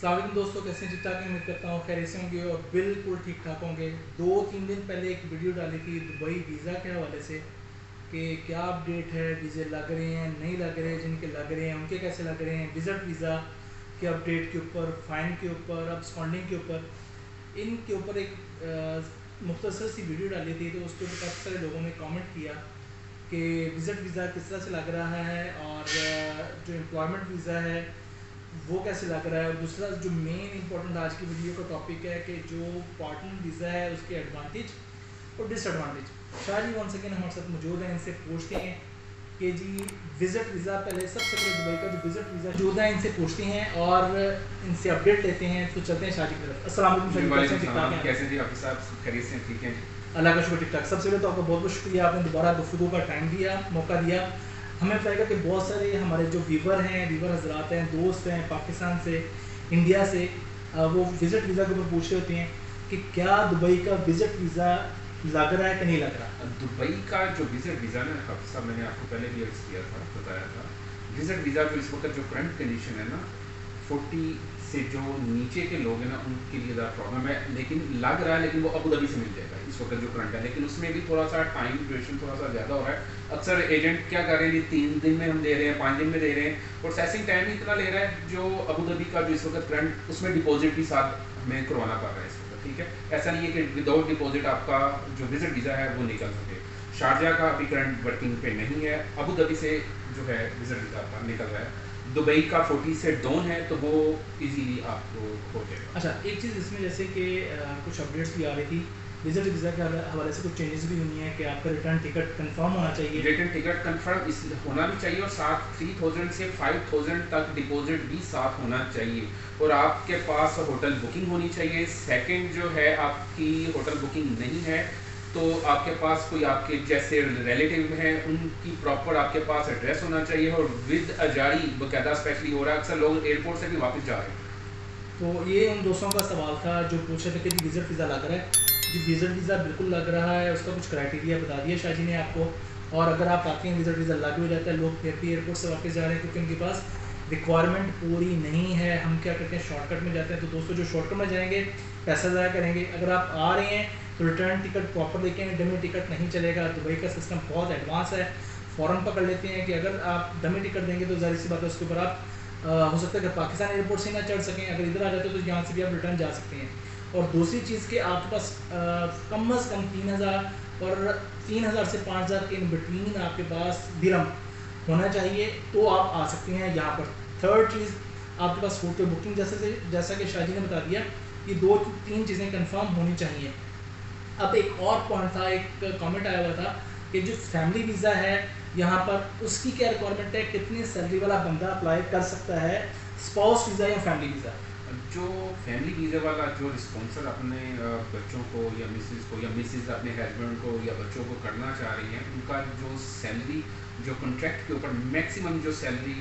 अस्सलाम वालेकुम दोस्तों, कैसे हैं? ठीक ठाक हैं? उम्मीद करता हूँ खैरियत से होंगे और बिल्कुल ठीक ठाक होंगे। 2-3 दिन पहले एक वीडियो डाली थी दुबई वीज़ा के हवाले से कि क्या अपडेट है, वीज़े लग रहे हैं नहीं लग रहे, जिनके लग रहे हैं उनके कैसे लग रहे हैं, विज़िट वीज़ा के अपडेट के ऊपर, फ़ाइन के ऊपर, अब्सकॉन्डिंग के ऊपर, इनके ऊपर एक मुख्तसर सी वीडियो डाली थी। तो उसके ऊपर काफ़ी सारे लोगों ने कमेंट किया कि विज़िट वीज़ा किस तरह से लग रहा है और जो एम्प्लॉयमेंट वीज़ा है वो कैसे लग रहा है। और दूसरा जो मेन इंपॉर्टेंट आज की वीडियो का टॉपिक है कि जो पार्टनर वीज़ा है उसके एडवांटेज और disadvantage. Shah ji one second हमारे साथ मौजूद हैं, इनसे पूछते हैं कि जी विज़िट वीज़ा, पहले सबसे पहले दुबई का जो विज़िट वीज़ा मौजूद है इनसे पूछते हैं और इनसे अपडेट लेते हैं। तो चलते हैं शाह जी की तरफ। अस्सलाम वालेकुम शाह जी, कैसे जी आप साहब? खैरियत से ठीक हैं? अल्लाह का शुक्र ठीक ठाक। सबसे पहले तो आपका बहुत बहुत शुक्रिया, आपने दोबारा गुफ्तगू का टाइम दिया, मौका दिया। हमें बताएगा कि बहुत सारे हमारे जो वीवर हैं, वीवर हजरात हैं, दोस्त हैं पाकिस्तान से, इंडिया से, वो विज़िट वीज़ा के ऊपर पूछ रहे होते हैं कि क्या दुबई का विज़िट वीज़ा लग रहा है कि नहीं लग रहा। दुबई का जो विजिट वीज़ा ना हाफिज़ साहब, मैंने आपको पहले भी अर्ज़ किया था, बताया था। विजिट वीज़ा जो इस वक्त जो करंट कंडीशन है ना, 40 से जो नीचे के लोग हैं ना उनके लिए ज़्यादा प्रॉब्लम है। लेकिन लग रहा है, लेकिन वो अबू धाबी से मिल जाएगा इस वक्त जो करंट है, लेकिन उसमें भी थोड़ा सा टाइम ड्यूरेशन थोड़ा सा ज़्यादा हो रहा है। अक्सर एजेंट क्या कर रहे हैं, 3 दिन में हम दे रहे हैं, 5 दिन में दे रहे हैं, प्रोसेसिंग टाइम ही इतना ले रहा है। जो अबू धाबी का जो इस वक्त करंट, उसमें डिपॉजिट भी साथ हमें करवाना पड़ रहा है इस वक्त, ठीक है। ऐसा नहीं है कि विदाउट डिपॉजिट आपका जो विजिट वीज़ा है वो निकल सके। शारजा का अभी करंट वर्किंग पे नहीं है, अबू धाबी से जो है विजिट वीज़ा आपका निकल रहा है। दुबई का 40 से डाउन है तो वो इजीली आपको हो जाएगा। अच्छा, एक चीज़ इसमें जैसे कि कुछ अपडेट्स भी आ रही थी, विज़िट वीज़ा के हवाले से कुछ चेंजेस भी हुई हैं कि आपका रिटर्न टिकट कंफर्म होना चाहिए। रिटर्न टिकट कंफर्म इस होना भी चाहिए और साथ 3000 से 5000 तक डिपॉजिट भी साथ होना चाहिए। और आपके पास होटल बुकिंग होनी चाहिए। सेकंड जो है, आपकी होटल बुकिंग नहीं है तो आपके पास कोई आपके जैसे रिलेटिव हैं उनकी प्रॉपर आपके पास एड्रेस होना चाहिए और विद अजारी बकायदा स्पेशली हो रहा है। अक्सर लोग एयरपोर्ट से भी वापस जा रहे हैं। तो ये उन दोस्तों का सवाल था जो पूछ रहे थे कि विज़िट वीज़ा लग रहा है। जी विज़िट वीज़ा बिल्कुल लग रहा है, उसका कुछ क्राइटेरिया बता दिया शाह जी ने आपको। और अगर आप आते हैं विज़िट वीज़ा लग भी जाता है, लोग फिर भी एयरपोर्ट से वापस जा रहे हैं क्योंकि उनके पास रिक्वायरमेंट पूरी नहीं है। हम क्या करते हैं, शॉर्टकट में जाते हैं। तो दोस्तों जो शॉर्टकट में जाएंगे पैसा ज़ाया करेंगे। अगर आप आ रहे हैं तो रिटर्न टिकट प्रॉपर लेके आएँ, डमी टिकट नहीं चलेगा। दुबई का सिस्टम बहुत एडवांस है, फ़ौरन पकड़ लेते हैं कि अगर आप डमी टिकट देंगे तो ज़ाहिर सी बात है उसके ऊपर आप हो सकता है कि पाकिस्तान एयरपोर्ट से ना चढ़ सकें। अगर इधर आ जाते हो तो यहाँ से भी आप रिटर्न जा सकते हैं। और दूसरी चीज़ कि आपके पास कम अज़ कम 3000 और 3000 से 5000 के इन बिटवीन आपके पास दिरहम होना चाहिए तो आप आ सकते हैं यहाँ पर। थर्ड चीज़, आपके पास होटल बुकिंग जैसा कि शाह जी ने बता दिया, ये 2-3 चीज़ें कंफर्म होनी चाहिए। अब एक और पॉइंट था, एक कमेंट आया हुआ था कि जो फैमिली वीज़ा है यहाँ पर उसकी क्या रिक्वायरमेंट है, कितनी सैलरी वाला बंदा अप्लाई कर सकता है, स्पाउस वीज़ा या फैमिली वीज़ा। जो फैमिली वीज़ा वाला जो स्पॉन्सर अपने बच्चों को या मिसेस अपने हस्बैंड को या बच्चों को करना चाह रही हैं, उनका जो सैलरी जो कॉन्ट्रैक्ट के ऊपर मैक्सिमम जो सैलरी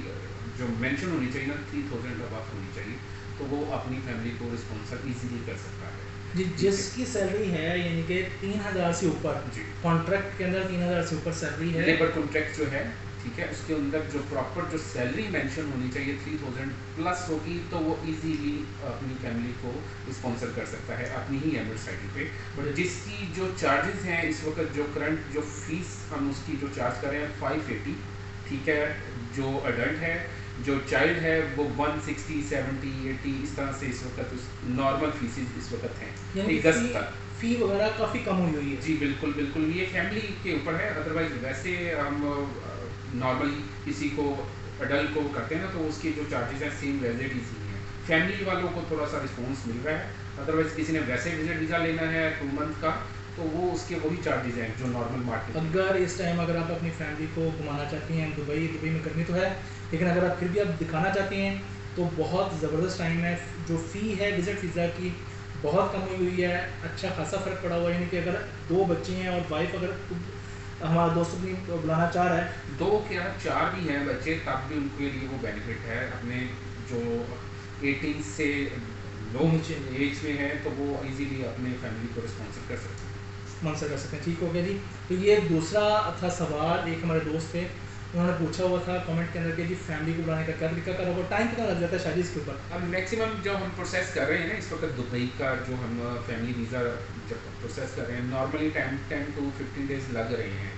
जो मेंशन होनी चाहिए ना 3000 अबव होनी चाहिए, तो वो अपनी फैमिली को स्पॉन्सर इजीली कर सकता है। जी जिसकी सैलरी है यानी कि 3000 से ऊपर, जी कॉन्ट्रैक्ट के अंदर 3000 से ऊपर सैलरी है, लेबर कॉन्ट्रैक्ट जो है, ठीक है, उसके अंदर जो प्रॉपर जो सैलरी मेंशन होनी चाहिए 3000 प्लस होगी तो वो इजीली अपनी फैमिली को स्पॉन्सर कर सकता है अपनी ही एमरेट्स आईडी पे। बट जिसकी जो चार्जेस हैं इस वक्त, जो करंट जो फीस हम उसकी जो चार्ज कर रहे हैं 580, ठीक है। जो अडल्ट है, जो चाइल्ड है वो 160, 70, 80 इस तरह से इस वक्त नॉर्मल फीसिस इस वक्त हैं, यानी एक गस्त तक। फ़ी वगैरह काफ़ी कम हुई है। जी बिल्कुल बिल्कुल, ये फैमिली के ऊपर है। अदरवाइज वैसे हम नॉर्मली किसी को अडल्ट को करते हैं ना तो उसकी जो चार्जेस हैं सेम वैसे ही हैं। फैमिली वालों को थोड़ा सा रिस्पॉन्स मिल रहा है। अदरवाइज किसी ने वैसे विजिट वीज़ा लेना है 2 मंथ का तो वो उसके वही चार्जेस हैं जो नॉर्मल मार्केट। अगर इस टाइम अगर आप अपनी फैमिली को घुमाना चाहती हैं, दुबई में गर्मी तो है, लेकिन अगर आप फिर भी आप दिखाना चाहते हैं तो बहुत ज़बरदस्त टाइम है। जो फ़ी है विज़िट वीज़ा की बहुत कम हुई है, अच्छा खासा फ़र्क पड़ा हुआ है। यानी कि अगर 2 बच्चे हैं और वाइफ अगर हमारा दोस्त भी बुलाना चाह रहा है, 2 क्या 4 भी हैं बच्चे तब भी उनके लिए वो बेनिफिट है। अपने जो 18 से लो नीचे एज में है तो वो इजीली अपने फैमिली को स्पॉन्सर कर सकते हैं। स्पॉन्सर कर सकते हैं। ठीक हो गया जी। तो ये दूसरा था सवाल, एक हमारे दोस्त थे उन्होंने पूछा हुआ था कमेंट के अंदर कि जी फैमिली को बुलाने का क्या तरीका कर होगा, टाइम कितना लग जाता है शादी इसके ऊपर? अब मैक्सिमम जो हम प्रोसेस कर रहे हैं ना इस वक्त दुबई का जो हम फैमिली वीज़ा जब प्रोसेस कर रहे हैं नॉर्मली 10 to 15 डेज़ लग रहे हैं,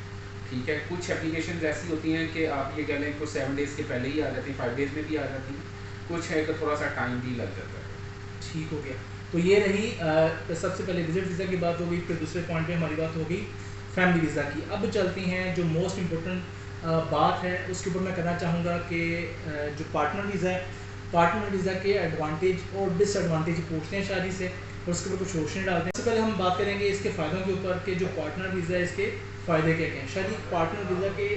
ठीक है। कुछ एप्लीकेशन ऐसी होती हैं कि आप ये कह लें कुछ 7 डेज़ के पहले ही आ जाती हैं, 5 डेज़ में भी आ जाती हैं, कुछ है कि थोड़ा सा टाइम भी लग जाता है। ठीक हो गया। तो ये रही सबसे पहले विजिट वीज़ा की बात हो गई, फिर दूसरे पॉइंट पे हमारी बात होगी फैमिली वीज़ा की। अब चलती हैं जो मोस्ट इम्पोर्टेंट बात है उसके ऊपर मैं करना चाहूँगा कि जो पार्टनर वीज़ा है, पार्टनर वीज़ा के एडवांटेज और डिसएडवांटेज पूछते हैं शादी से और उसके ऊपर कुछ रोशनी डालते हैं। सबसे पहले हम बात करेंगे इसके फ़ायदों के ऊपर कि जो पार्टनर वीज़ा है इसके फ़ायदे क्या क्या हैं। शादी पार्टनर वीज़ा के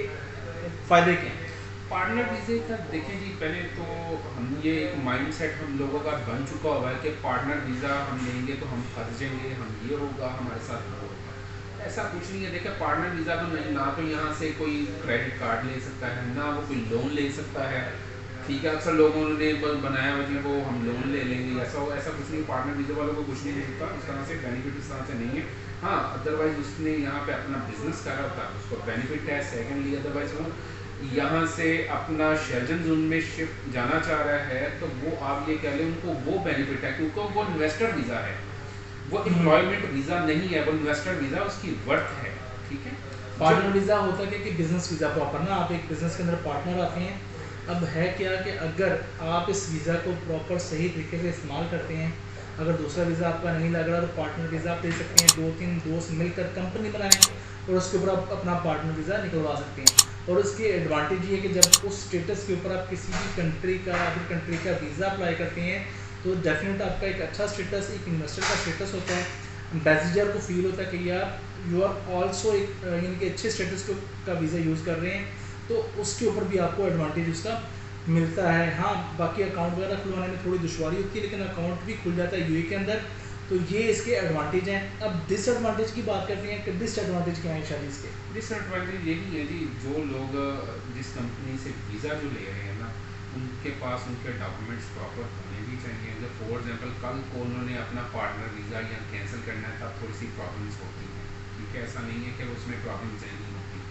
फ़ायदे क्या हैं? पार्टनर वीज़े का देखें जी, पहले तो हम ये एक माइंडसेट हम लोगों का बन चुका हुआ है कि पार्टनर वीज़ा हम लेंगे तो हम खर्चेंगे, हम ये होगा हमारे साथ वो होगा। ऐसा कुछ नहीं है। देखिए पार्टनर वीज़ा तो नहीं, ना तो यहाँ से कोई क्रेडिट कार्ड ले सकता है, ना वो कोई लोन ले सकता है, ठीक है। अक्सर लोगों ने बनाया हुआ है वो हम लोन ले लेंगे, ऐसा कुछ नहीं। पार्टनर वीज़ा वालों को कुछ नहीं मिलता उस तरह से, बेनिफिट इस तरह से नहीं है। हाँ अदरवाइज़ उसने यहाँ पे अपना बिजनेस करा होता है उसको बेनिफिट है। सेकेंडली अदरवाइज़ वो यहाँ से अपना शेरजन जोन में शिफ्ट जाना चाह रहा है तो वो आप ये कह लें उनको वो बेनिफिट है क्योंकि वो इन्वेस्टर वीज़ा है, वो एम्प्लॉयमेंट वीज़ा नहीं है, वो इन्वेस्टर वीज़ा उसकी वर्थ है, ठीक है। पार्टनर वीज़ा होता है कि बिज़नेस वीज़ा प्रॉपर ना, आप एक बिज़नेस के अंदर पार्टनर आते हैं। अब है क्या कि अगर आप इस वीज़ा को प्रॉपर सही तरीके से इस्तेमाल करते हैं, अगर दूसरा वीज़ा आपका नहीं लग रहा तो पार्टनर वीज़ा आप ले सकते हैं। 2-3 दोस्त मिलकर कंपनी बनाएं और उसके ऊपर आप अपना पार्टनर वीज़ा निकलवा सकते हैं। और उसकी एडवांटेज ये है कि जब उस स्टेटस के ऊपर आप किसी भी कंट्री का अदर कंट्री का वीज़ा अप्लाई करते हैं तो डेफिनेट आपका एक अच्छा स्टेटस, एक इन्वेस्टर का स्टेटस होता है। एम्बेसडर को फील होता है कि यार यू आर ऑल्सो एक यानी कि अच्छे स्टेटस का वीज़ा यूज़ कर रहे हैं, तो उसके ऊपर भी आपको एडवांटेज उसका मिलता है। हाँ बाकी अकाउंट वगैरह खुलवाने में थोड़ी दुश्वारी होती है लेकिन अकाउंट भी खुल जाता है यूएई के अंदर, तो ये इसके एडवांटेज हैं। अब डिसएडवांटेज की बात करते हैं कि डिसएडवांटेज क्या है शादी इसके? डिसएडवांटेज यही है जी, जो लोग जिस कंपनी से वीज़ा जो ले रहे हैं ना उनके पास उनके डॉक्यूमेंट्स प्रॉपर होने भी चाहिए। जब फॉर एग्जांपल कल को उन्होंने अपना पार्टनर वीज़ा या कैंसिल करना है तब थोड़ी सी प्रॉब्लम्स होती हैं, ठीक है। ऐसा नहीं है कि उसमें प्रॉब्लम्स नहीं होती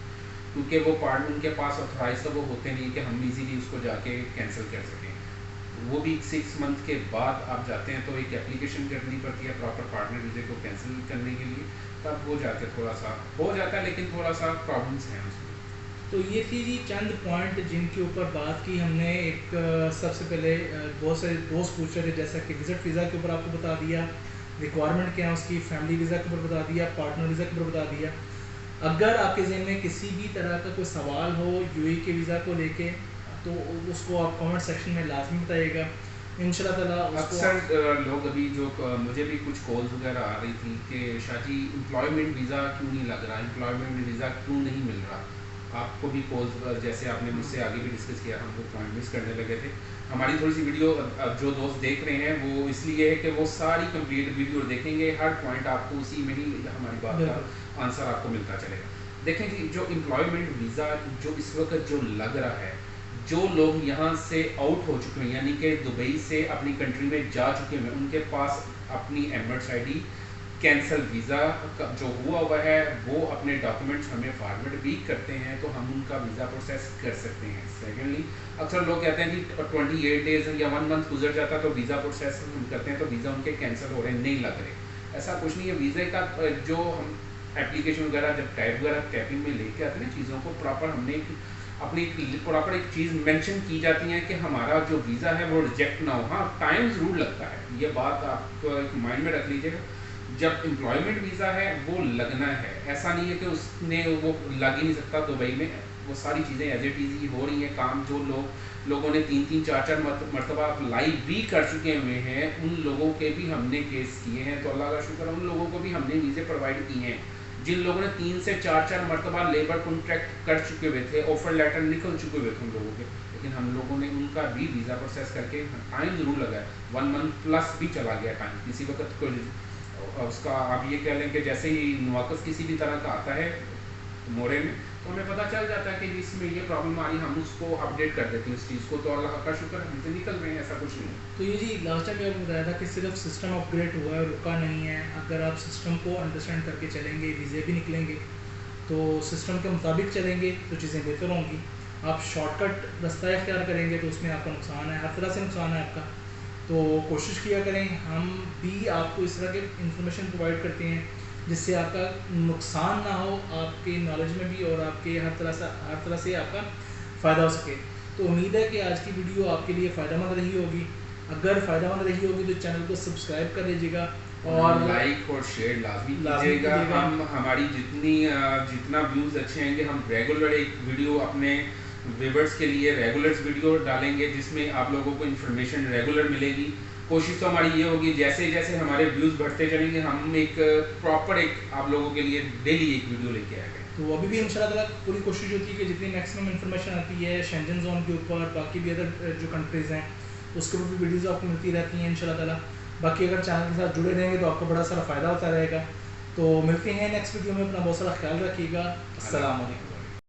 क्योंकि वो पार्टनर उनके पास ऑथराइज तो वो होते नहीं कि हम इजीली उसको जाके कैंसिल कर सकें। वो भी 6 मंथ के बाद आप जाते हैं तो एक एप्लीकेशन करनी पड़ती है प्रॉपर पार्टनर वीज़े को कैंसिल करने के लिए, तब वो जाके थोड़ा सा हो जाता है लेकिन थोड़ा सा प्रॉब्लम्स हैं उसमें। तो ये थी जी चंद पॉइंट जिनके ऊपर बात की हमने। एक सबसे पहले बहुत सारे दोस्त पूछ रहे थे जैसा कि विजिट वीज़ा के ऊपर आपको बता दिया, रिक्वायरमेंट क्या है उसकी, फैमिली वीज़ा के ऊपर बता दिया, पार्टनर वीज़ा के ऊपर बता दिया। अगर आपके जहन में किसी भी तरह का कोई सवाल हो यूएई के वीज़ा को लेके तो उसको आप कमेंट सेक्शन में लाजमी बताइएगा इंशाल्लाह ताला। अक्सर लोग अभी जो मुझे भी कुछ कॉल्स वगैरह आ रही थी कि शाजी एम्प्लॉयमेंट वीज़ा क्यों नहीं लग रहा, एम्प्लॉयमेंट वीज़ा क्यों नहीं मिल रहा। आपको भी कॉल्स जैसे आपने मुझसे आगे भी डिस्कस किया, हम वो पॉइंट मिस करने लगे थे। हमारी थोड़ी सी वीडियो जो दोस्त देख रहे हैं वो इसलिए है कि वो सारी कंप्लीट वीडियो देखेंगे, हर पॉइंट आपको उसी में ही हमारी बात का आंसर आपको मिलता चलेगा। देखें जी जो एम्प्लॉयमेंट वीज़ा जो इस वक्त जो लग रहा है, जो लोग यहाँ से आउट हो चुके हैं यानी कि दुबई से अपनी कंट्री में जा चुके हैं उनके पास अपनी एमरेट्स आईडी कैंसल वीज़ा जो हुआ है वो अपने डॉक्यूमेंट्स हमें फॉरवर्ड भी करते हैं तो हम उनका वीज़ा प्रोसेस कर सकते हैं। सेकेंडली अक्सर लोग कहते हैं कि 28 डेज़ या 1 मंथ गुजर जाता तो वीज़ा प्रोसेस हम करते हैं तो वीज़ा उनके कैंसिल हो रहे हैं, नहीं लग रहे। ऐसा कुछ नहीं है। वीज़े का जो हम एप्लीकेशन वगैरह जब टाइप वगैरह टाइपिंग में लेके आते हैं चीज़ों को प्रॉपर हमने अपनी प्रॉपर एक चीज़ मेंशन की जाती है कि हमारा जो वीज़ा है वो रिजेक्ट ना हो। हाँ टाइम ज़रूर लगता है, ये बात आप एक माइंड में रख लीजिएगा। जब एम्प्लॉयमेंट वीज़ा है वो लगना है, ऐसा नहीं है कि उसने वो लग ही नहीं सकता दुबई में। वो सारी चीज़ें एज इट इज़ ही हो रही हैं काम। जो लोगों ने 3-3 4-4 मरतबा अप्लाई भी कर चुके हुए हैं उन लोगों के भी हमने केस किए हैं तो अल्लाह का शुक्र उन लोगों को भी हमने वीज़े प्रोवाइड किए हैं। जिन लोगों ने 3 से 4 मरतबा लेबर कॉन्ट्रैक्ट कर चुके हुए थे, ऑफर लेटर निकल चुके हुए थे उन लोगों के, लेकिन हम लोगों ने उनका भी वीज़ा प्रोसेस करके टाइम ज़रूर लगा है, 1 मंथ प्लस भी चला गया टाइम किसी वक्त को। उसका आप ये कह लें कि जैसे ही मुआवज़ किसी भी तरह का आता है मोरे में तो हमें पता चल जाता है कि इसमें ये प्रॉब्लम आ रही, हम उसको अपडेट कर देते हैं इस चीज़ को, तो अल्लाह का शुक्र हमसे निकल रहे हैं, ऐसा कुछ नहीं है। तो ये जी लास्ट टाइम आपने बताया था कि सिर्फ सिस्टम अपग्रेड हुआ है, रुका नहीं है। अगर आप सिस्टम को अंडरस्टैंड करके चलेंगे वीज़े भी निकलेंगे, तो सिस्टम के मुताबिक चलेंगे तो चीज़ें बेहतर होंगी। آپ شارٹ کٹ راستہ اختیار کریں گے تو اس میں آپ کا نقصان ہے، ہر طرح سے نقصان ہے آپ کا. تو کوشش کیا کریں ہم بھی آپ کو اس طرح کے انفارمیشن پرووائڈ کرتے ہیں جس سے آپ کا نقصان نہ ہو آپ کے نالج میں بھی، اور آپ کے ہر طرح سے آپ کا فائدہ ہو سکے. تو امید ہے کہ آج کی ویڈیو آپ کے لیے فائدہ مند رہی ہوگی. اگر فائدہ مند رہی ہوگی تو چینل کو سبسکرائب کر لیجیے گا اور لائک اور شیئر لازمی کیجیے گا. ہم ہماری جتنا ویوز اچھے آئیں گے ہم ریگولر ایک ویڈیو اپنے ویورز کے لیے ریگولر ویڈیو ڈالیں گے جس میں آپ لوگوں کو انفارمیشن ریگولر ملے گی. کوشش تو ہماری یہ ہوگی جیسے جیسے ہمارے ویوز بڑھتے چلیں گے ہم ایک پراپر ایک آپ لوگوں کے لیے ڈیلی ایک ویڈیو لے کے آئے گا. تو ابھی بھی انشاءاللہ تعالیٰ پوری کوشش ہوتی ہے کہ جتنی میکسیمم انفارمیشن آتی ہے شینجن زون کے اوپر، باقی بھی ادر جو کنٹریز ہیں اس کے اوپر بھی ویڈیوز آپ کو ملتی رہتی ہیں انشاءاللہ تعالیٰ. باقی اگر چینل کے ساتھ جڑے رہیں گے تو آپ کو بڑا سارا فائدہ ہوتا رہے گا. تو ملتے ہیں نیکسٹ ویڈیو میں. اپنا بہت سارا خیال رکھیے گا. السلام علیکم.